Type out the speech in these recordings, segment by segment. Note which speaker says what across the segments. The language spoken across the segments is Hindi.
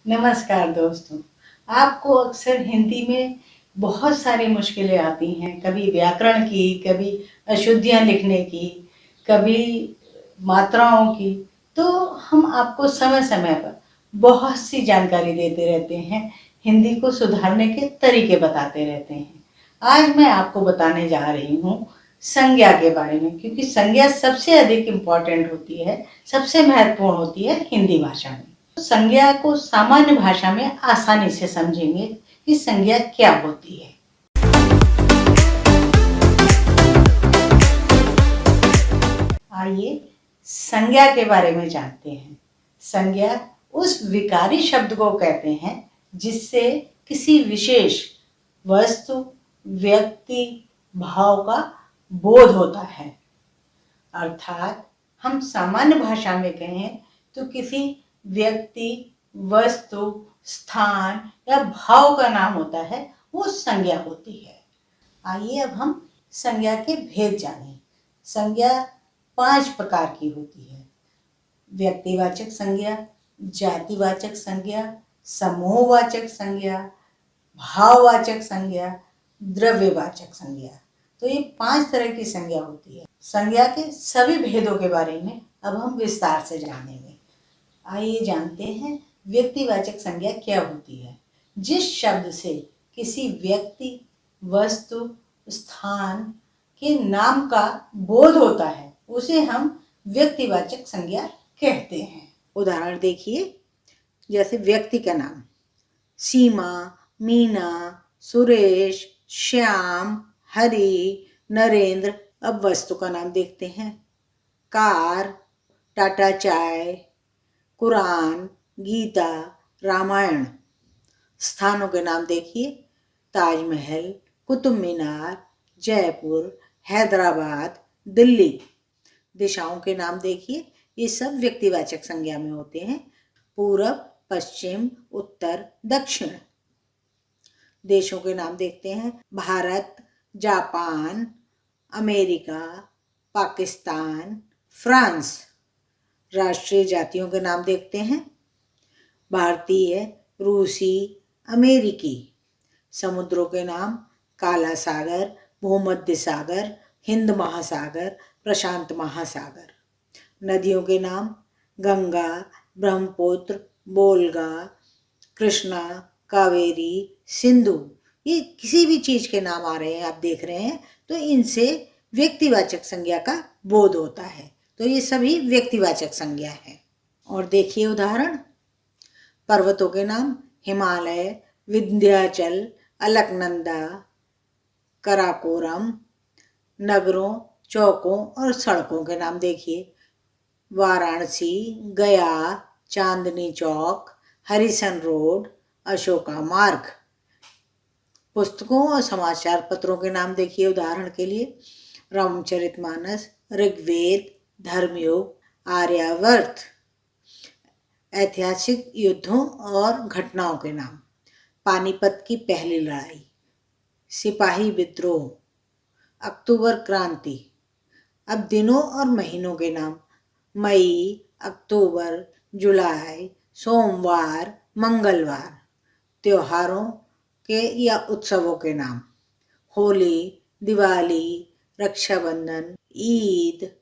Speaker 1: नमस्कार दोस्तों। आपको अक्सर हिंदी में बहुत सारी मुश्किलें आती हैं, कभी व्याकरण की, कभी अशुद्धियाँ लिखने की, कभी मात्राओं की। तो हम आपको समय-समय पर बहुत सी जानकारी देते रहते हैं, हिंदी को सुधारने के तरीके बताते रहते हैं। आज मैं आपको बताने जा रही हूँ संज्ञा के बारे में, क्योंकि संज्ञा सबसे अधिक इम्पोर्टेंट होती है, सबसे महत्वपूर्ण होती है हिंदी भाषा में। संज्ञा को सामान्य भाषा में आसानी से समझेंगे कि संज्ञा क्या होती है। आइए संज्ञा के बारे में जानते हैं। संज्ञा उस विकारी शब्द को कहते हैं जिससे किसी विशेष वस्तु, व्यक्ति, भाव का बोध होता है। अर्थात हम सामान्य भाषा में कहें तो किसी व्यक्ति, वस्तु, स्थान या भाव का नाम होता है, वो संज्ञा होती है। आइए अब हम संज्ञा के भेद जानें। संज्ञा 5 प्रकार की होती है। व्यक्तिवाचक संज्ञा, जातिवाचक संज्ञा, समूहवाचक संज्ञा, भाववाचक संज्ञा, द्रव्यवाचक संज्ञा। तो ये 5 तरह की संज्ञा होती है। संज्ञा के सभी भेदों के बारे में अब हम विस्तार से जानेंगे। आइए जानते हैं व्यक्तिवाचक संज्ञा क्या होती है। जिस शब्द से किसी व्यक्ति, वस्तु, स्थान के नाम का बोध होता है उसे हम व्यक्तिवाचक संज्ञा कहते हैं। उदाहरण देखिए, जैसे व्यक्ति का नाम सीमा, मीना, सुरेश, श्याम, हरि, नरेंद्र। अब वस्तु का नाम देखते हैं। कार, टाटा चाय, कुरान, गीता, रामायण। स्थानों के नाम देखिए, ताजमहल, कुतुब मीनार, जयपुर, हैदराबाद, दिल्ली। दिशाओं के नाम देखिए, ये सब व्यक्तिवाचक संज्ञा में होते हैं। पूरब, पश्चिम, उत्तर, दक्षिण। देशों के नाम देखते हैं, Bharat, Japan, America, Pakistan, France. राष्ट्रीय जातियों के नाम देखते हैं, भारतीय, रूसी, अमेरिकी। समुद्रों के नाम, काला सागर, भूमध्य सागर, हिंद महासागर, प्रशांत महासागर। नदियों के नाम, गंगा, ब्रह्मपुत्र, बोलगा, कृष्णा, कावेरी, सिंधु। ये किसी भी चीज के नाम आ रहे हैं, आप देख रहे हैं, तो इनसे व्यक्तिवाचक संज्ञा का बोध होता है। तो ये सभी व्यक्तिवाचक संज्ञा है। और देखिए उदाहरण, पर्वतों के नाम, हिमालय, विंध्याचल, अलकनंदा, कराकोरम। नगरों, चौकों और सड़कों के नाम देखिए, वाराणसी, गया, चांदनी चौक, हरिसन रोड, अशोका मार्ग। पुस्तकों और समाचार पत्रों के नाम देखिए, उदाहरण के लिए रामचरितमानस, ऋग्वेद, धर्मयुग, आर्यावर्त। ऐतिहासिक युद्धों और घटनाओं के नाम, पानीपत की पहली लड़ाई, सिपाही विद्रोह, अक्टूबर क्रांति। अब दिनों और महीनों के नाम, मई, अक्टूबर, जुलाई, सोमवार, मंगलवार। त्योहारों के या उत्सवों के नाम, होली, दिवाली, रक्षाबंधन, ईद।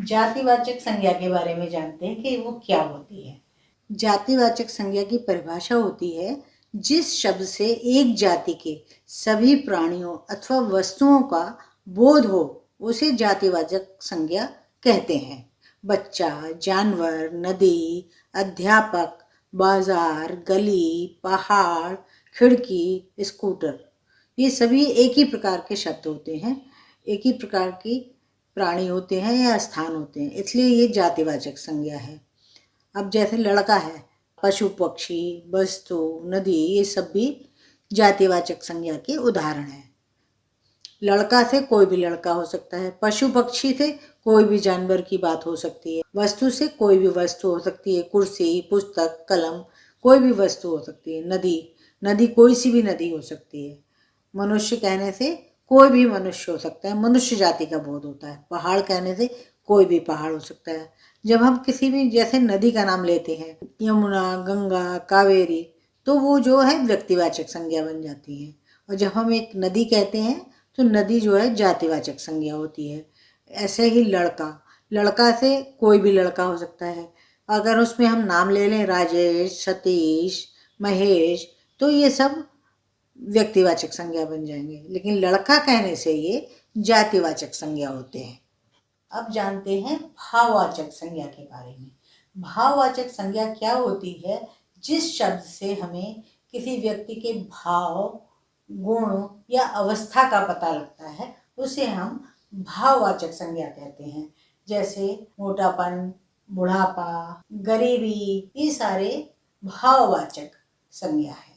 Speaker 1: जातिवाचक संज्ञा के बारे में जानते हैं कि वो क्या होती है। जातिवाचक संज्ञा की परिभाषा होती है जिस शब्द से एक जाति के सभी प्राणियों अथवा वस्तुओं का बोध हो उसे जातिवाचक संज्ञा कहते हैं। बच्चा, जानवर, नदी, अध्यापक, बाजार, गली, पहाड़, खिड़की, स्कूटर। ये सभी एक ही प्रकार के शब्द होते हैं, एक ही प्रकार की प्राणी होते हैं या स्थान होते हैं, इसलिए ये जातिवाचक संज्ञा है। अब जैसे लड़का है, पशु, पक्षी, वस्तु, नदी, ये सब भी जातिवाचक संज्ञा के उदाहरण हैं। लड़का से कोई भी लड़का हो सकता है, पशु पक्षी से कोई भी जानवर की बात हो सकती है, वस्तु से कोई भी वस्तु हो सकती है, कुर्सी, पुस्तक, कलम, कोई भी वस्तु हो सकती है। नदी, नदी कोई सी भी नदी हो सकती है। मनुष्य कहने से कोई भी मनुष्य हो सकता है, मनुष्य जाति का बोध होता है। पहाड़ कहने से कोई भी पहाड़ हो सकता है। जब हम किसी भी जैसे नदी का नाम लेते हैं, यमुना, गंगा, कावेरी, तो वो जो है व्यक्तिवाचक संज्ञा बन जाती है। और जब हम एक नदी कहते हैं तो नदी जो है जातिवाचक संज्ञा होती है। ऐसे ही लड़का, लड़का से कोई भी लड़का हो सकता है। अगर उसमें हम नाम ले लें राजेश, सतीश, महेश, तो ये सब व्यक्तिवाचक संज्ञा बन जाएंगे, लेकिन लड़का कहने से ये जातिवाचक संज्ञा होते हैं। अब जानते हैं भाववाचक संज्ञा के बारे में। भाववाचक संज्ञा क्या होती है? जिस शब्द से हमें किसी व्यक्ति के भाव, गुण या अवस्था का पता लगता है उसे हम भाववाचक संज्ञा कहते हैं। जैसे मोटापन, बुढ़ापा, गरीबी, ये सारे भाववाचक संज्ञा है।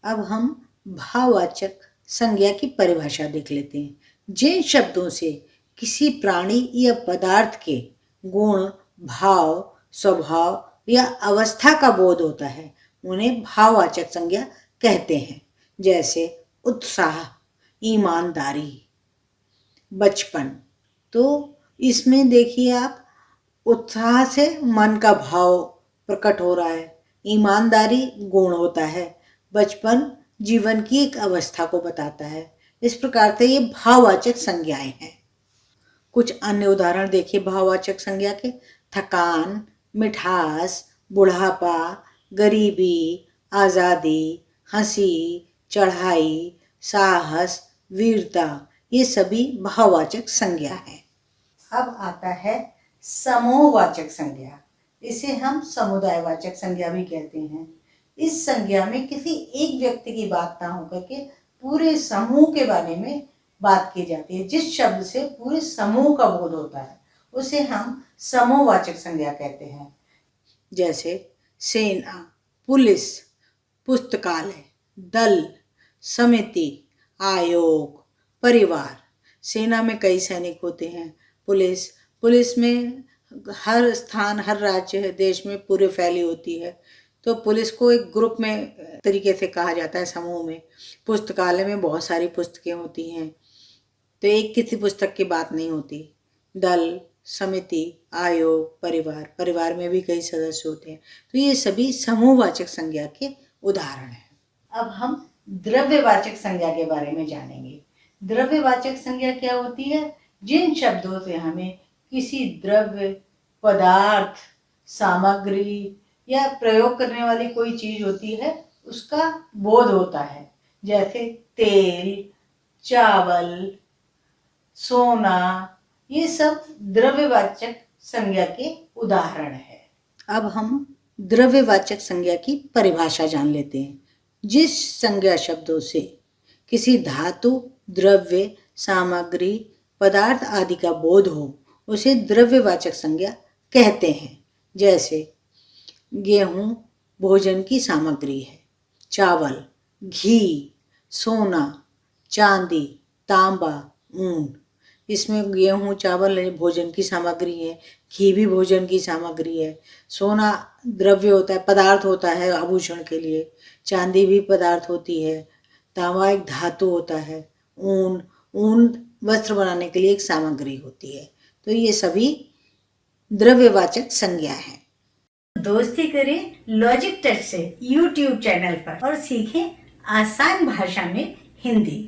Speaker 1: अब हम भाववाचक संज्ञा की परिभाषा देख लेते हैं। जिन शब्दों से किसी प्राणी या पदार्थ के गुण, भाव, स्वभाव या अवस्था का बोध होता है उन्हें भाववाचक संज्ञा कहते हैं। जैसे उत्साह, ईमानदारी, बचपन। तो इसमें देखिए आप, उत्साह से मन का भाव प्रकट हो रहा है, ईमानदारी गुण होता है, बचपन जीवन की एक अवस्था को बताता है। इस प्रकार से ये भाववाचक संज्ञाएं हैं। कुछ अन्य उदाहरण देखिए भाववाचक संज्ञा के। थकान, मिठास, बुढ़ापा, गरीबी, आज़ादी, हंसी, चढ़ाई, साहस, वीरता, ये सभी भाववाचक संज्ञा हैं। अब आता है समूहवाचक संज्ञा। इसे हम समुदायवाचक संज्ञा भी कहते हैं। इस संज्ञा में किसी एक व्यक्ति की बात ना होकर के पूरे समूह के बारे में बात की जाती है। जिस शब्द से पूरे समूह का बोध होता है उसे हम समूहवाचक संज्ञा कहते हैं। जैसे सेना, पुलिस, पुस्तकालय, दल, समिति, आयोग, परिवार। सेना में कई सैनिक होते हैं। पुलिस में हर स्थान, हर राज्य, देश में पूरे फैली होती है, तो पुलिस को एक ग्रुप में तरीके से कहा जाता है, समूह में। पुस्तकालय में बहुत सारी पुस्तकें होती हैं, तो एक किसी पुस्तक की बात नहीं होती। दल, समिति, आयोग, परिवार में भी कई सदस्य होते हैं। तो ये सभी समूहवाचक संज्ञा के उदाहरण हैं। अब हम द्रव्यवाचक संज्ञा के बारे में जानेंगे। द्रव्यवाचक संज्ञा क्या होती है? जिन शब्दों से हमें किसी द्रव्य, पदार्थ, सामग्री या प्रयोग करने वाली कोई चीज होती है उसका बोध होता है। जैसे तेल, चावल, सोना, ये सब द्रव्यवाचक संज्ञा के उदाहरण है। अब हम द्रव्यवाचक संज्ञा की परिभाषा जान लेते हैं। जिस संज्ञा शब्दों से किसी धातु, द्रव्य, सामग्री, पदार्थ आदि का बोध हो उसे द्रव्यवाचक संज्ञा कहते हैं। जैसे गेहूं भोजन की सामग्री है, चावल, घी, सोना, चांदी, तांबा, ऊन। इसमें गेहूं, चावल भोजन की सामग्री है, घी भी भोजन की सामग्री है, सोना द्रव्य होता है, पदार्थ होता है आभूषण के लिए, चांदी भी पदार्थ होती है, तांबा एक धातु होता है, ऊन वस्त्र बनाने के लिए एक सामग्री होती है। तो ये सभी द्रव्यवाचक संज्ञा है। दोस्ती करें लॉजिक टच से YouTube चैनल पर और सीखें आसान भाषा में हिंदी।